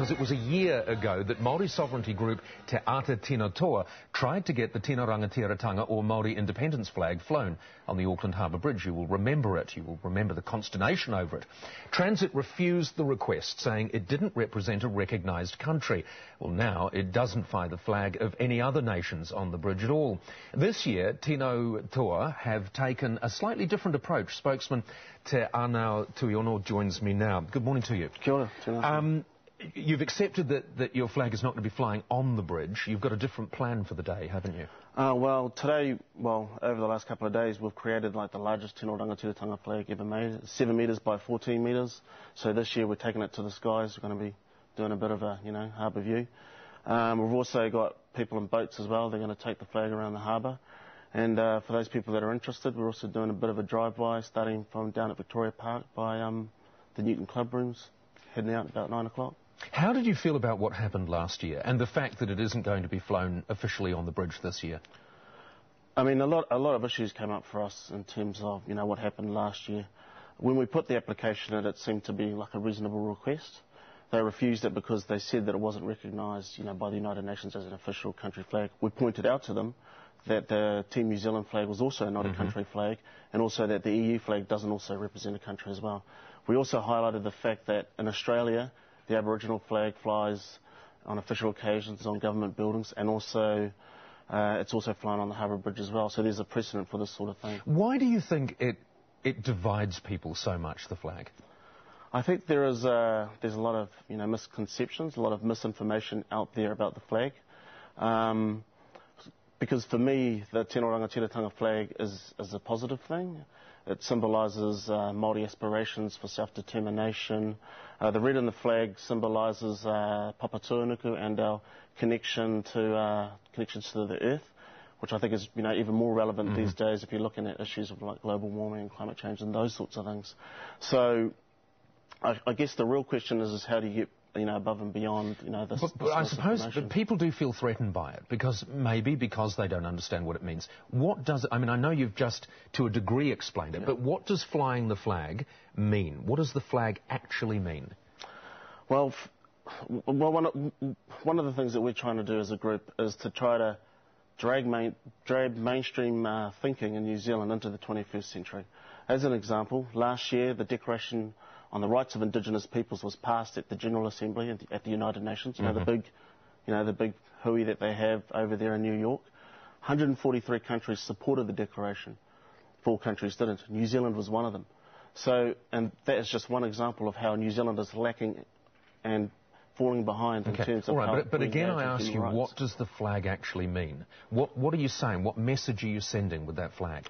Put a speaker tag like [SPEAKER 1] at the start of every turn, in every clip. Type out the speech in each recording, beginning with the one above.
[SPEAKER 1] because it was a year ago that Māori sovereignty group Te Ata Tino Toa tried to get the Tino Rangatiratanga or Māori independence flag flown on the Auckland Harbour Bridge. You will remember it. You will remember the consternation over it. Transit refused the request, saying it didn't represent a recognised country. Well, now it doesn't fly the flag of any other nations on the bridge at all. This year, Tino Toa have taken a slightly different approach. Spokesman Te Anau Tuiono joins me now. Good morning to you.
[SPEAKER 2] Kia ora.
[SPEAKER 1] You've accepted that your flag is not going to be flying on the bridge. You've got a different plan for the day, haven't you?
[SPEAKER 2] Over the last couple of days, we've created the largest Tino Rangatiratanga flag ever made, 7 metres by 14 metres. So this year we're taking it to the skies. We're going to be doing a bit of a, harbour view. We've also got people in boats as well. They're going to take the flag around the harbour. And for those people that are interested, we're also doing a bit of a drive-by, starting from down at Victoria Park by the Newton Club Rooms, heading out about 9 o'clock.
[SPEAKER 1] How did you feel about what happened last year and the fact that it isn't going to be flown officially on the bridge this year?
[SPEAKER 2] I mean, a lot of issues came up for us in terms of, what happened last year. When we put the application in, it seemed to be like a reasonable request. They refused it because they said that it wasn't recognised, by the United Nations as an official country flag. We pointed out to them that the Team New Zealand flag was also not a country flag, and also that the EU flag doesn't also represent a country as well. We also highlighted the fact that in Australia, the Aboriginal flag flies on official occasions on government buildings, and also it's also flown on the Harbour Bridge as well. So there's a precedent for this sort of thing.
[SPEAKER 1] Why do you think it divides people so much, the flag?
[SPEAKER 2] I think there's a lot of misconceptions, a lot of misinformation out there about the flag. Because for me, the Tino Rangatiratanga flag is a positive thing. It symbolises Māori aspirations for self-determination. The red in the flag symbolises Papa Tuanuku and our connections to the earth, which I think is even more relevant these days if you're looking at issues of global warming and climate change and those sorts of things. So I guess the real question is how do you get above and beyond, this.
[SPEAKER 1] But I suppose people do feel threatened by it because they don't understand what it means. What does it, I know you've just to a degree explained it, but what does flying the flag mean? What does the flag actually mean?
[SPEAKER 2] Well, one of the things that we're trying to do as a group is to try to drag mainstream thinking in New Zealand into the 21st century. As an example, last year the Declaration on the Rights of Indigenous Peoples was passed at the General Assembly at the United Nations. The big hui that they have over there in New York. 143 countries supported the Declaration. 4 countries didn't. New Zealand was one of them. So, and that is just one example of how New Zealand is lacking and falling behind in terms of how.
[SPEAKER 1] But again, I ask you, what does the flag actually mean? What are you saying? What message are you sending with that flag?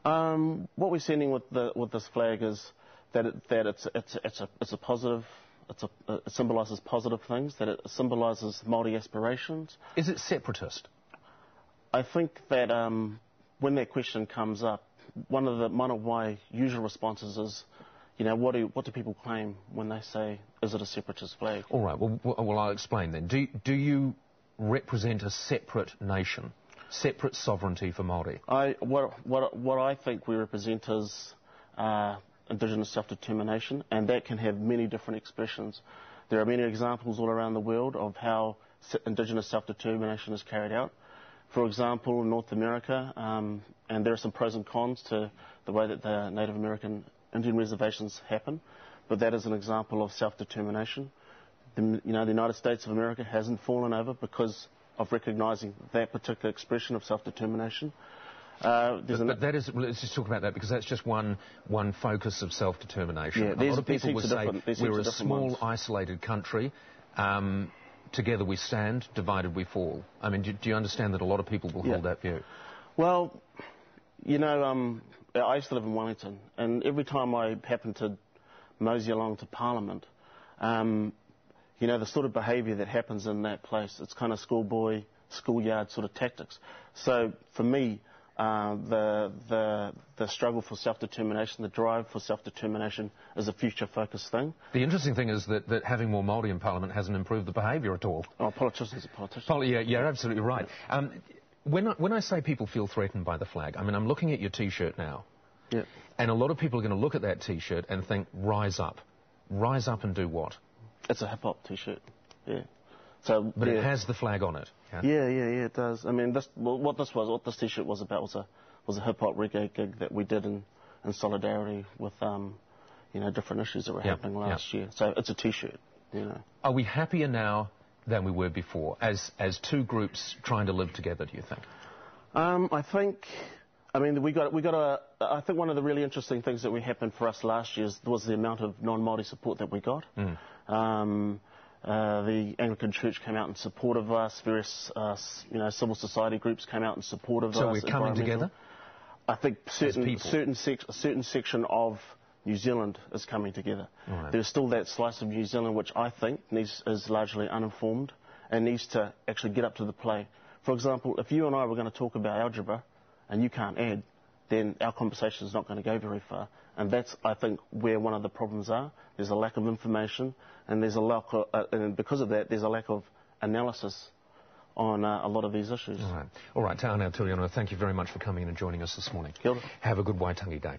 [SPEAKER 2] What we're sending with this flag is that it's a positive. It symbolises positive things. That it symbolises Māori aspirations.
[SPEAKER 1] Is it separatist?
[SPEAKER 2] I think that when that question comes up, one of my usual responses is, what do people claim when they say, is it a separatist flag?
[SPEAKER 1] All right. Well, I'll explain then. Do you represent a separate nation, separate sovereignty for Māori?
[SPEAKER 2] What I think we represent is Indigenous self-determination, and that can have many different expressions. There are many examples all around the world of how Indigenous self-determination is carried out. For example, in North America, and there are some pros and cons to the way that the Native American Indian reservations happen, but that is an example of self-determination. The United States of America hasn't fallen over because of recognising that particular expression of self-determination.
[SPEAKER 1] But that is, let's just talk about that because that's just one focus of self-determination.
[SPEAKER 2] Yeah,
[SPEAKER 1] a lot of people would say we're a small, isolated country. Together we stand, divided we fall. Do you understand that a lot of people will hold that view? Well,
[SPEAKER 2] I used to live in Wellington, and every time I happened to mosey along to Parliament, the sort of behaviour that happens in that place, it's kind of schoolboy, schoolyard sort of tactics. So for me, the struggle for self-determination, the drive for self-determination is a future-focused thing.
[SPEAKER 1] The interesting thing is that having more Māori in Parliament hasn't improved the behaviour at all.
[SPEAKER 2] Oh, politicians are politicians.
[SPEAKER 1] Yeah, you're absolutely right. When I say people feel threatened by the flag, I'm looking at your T-shirt now.
[SPEAKER 2] Yeah.
[SPEAKER 1] And a lot of people are going to look at that T-shirt and think, rise up. Rise up and do what?
[SPEAKER 2] It's a hip-hop T-shirt, yeah. So,
[SPEAKER 1] but it has the flag on it.
[SPEAKER 2] Yeah, it does. I mean, what this T-shirt was about was a hip-hop reggae gig that we did in solidarity with, different issues that were happening last year. So it's a T-shirt,
[SPEAKER 1] Are we happier now than we were before, as two groups trying to live together, do you think?
[SPEAKER 2] I think one of the really interesting things that happened for us last year was the amount of non-Māori support that we got. The Anglican Church came out in support of us. Various, civil society groups came out in support of us.
[SPEAKER 1] So we're coming together?
[SPEAKER 2] I think a certain section of New Zealand is coming together.
[SPEAKER 1] Right.
[SPEAKER 2] There's still that slice of New Zealand which I think is largely uninformed and needs to actually get up to the plate. For example, if you and I were going to talk about algebra and you can't add, then our conversation is not going to go very far. And that's, I think, where one of the problems are. There's a lack of information, and and because of that, there's a lack of analysis on a lot of these issues.
[SPEAKER 1] All right. Ata Tino Toa, thank you very much for coming in and joining us this morning.
[SPEAKER 2] Kia ora.
[SPEAKER 1] Have a good Waitangi Day.